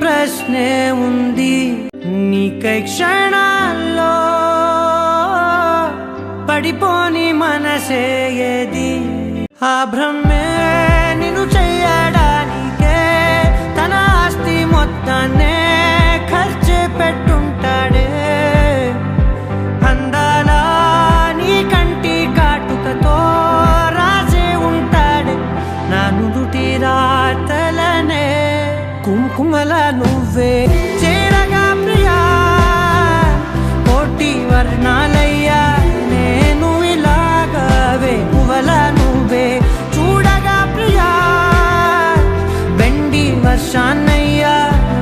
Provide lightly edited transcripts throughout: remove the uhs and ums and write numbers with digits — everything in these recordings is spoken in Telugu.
ప్రశ్నే ఉంది నీకై క్షణాల్లో పడిపోని మనసే ఏది ఆ భ్రమే నిన్ను చెయ్యడానికే తన ఆస్తి మొత్తాన్నే ఖర్చు పెట్టుంటాడే అందాల నీ కంటి కాటుకతో రాజే ఉంటాడే నా నుదుటి రాతలనే కుంకుమల నువ్వే చేరగా ప్రియా కోటి వర్ణాలయ్యా నేను ఇలాగవే పువ్వల నువ్వే చూడగా ప్రియా బెండి వర్షాన్నయ్యా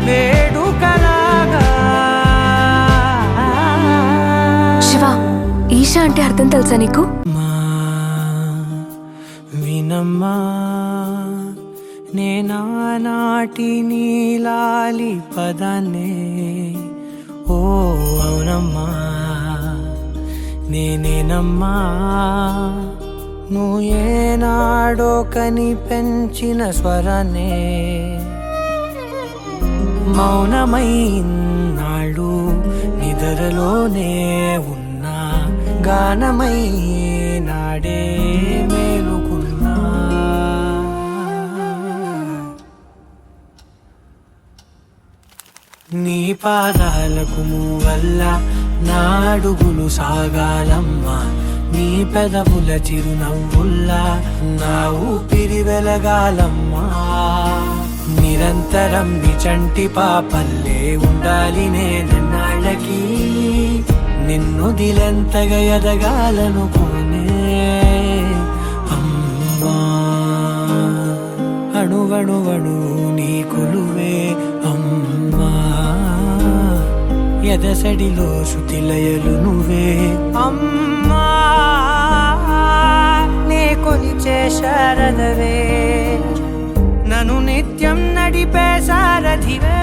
వేడుకలాగా శివ ఈషా అంటే అర్థం తెలుసా నీకు? వినమ్మా నేనానాటి నీలాలి పదాన్నే ఓ అవునమ్మా నేనేనమ్మా నువ్వు ఏనాడో కని పెంచిన స్వరాన్నే మౌనమైనాడు నిద్రలోనే ఉన్నా గానమై నాడే మేలుకున్నా నీ పాదాలకు వల్ల నా అడుగులు సాగాలమ్మా నీ పెదవుల చిరునవ్వుల్లా నా ఊపిరి వెలగాలమ్మా నిరంతరం నీ చంటి పాపల్లే ఉండాలి నేనన్నాళ్ళకి నిన్ను దిలెంతగా ఎదగాలనుకోనే అమ్మా అణువణువణు నీ కొలువే అమ్మా ఎదసడిలో శృతిలయలు నువ్వే అమ్మా నే కొలిచే శారదవే నన్ను నిత్యం నడిపే సారథివే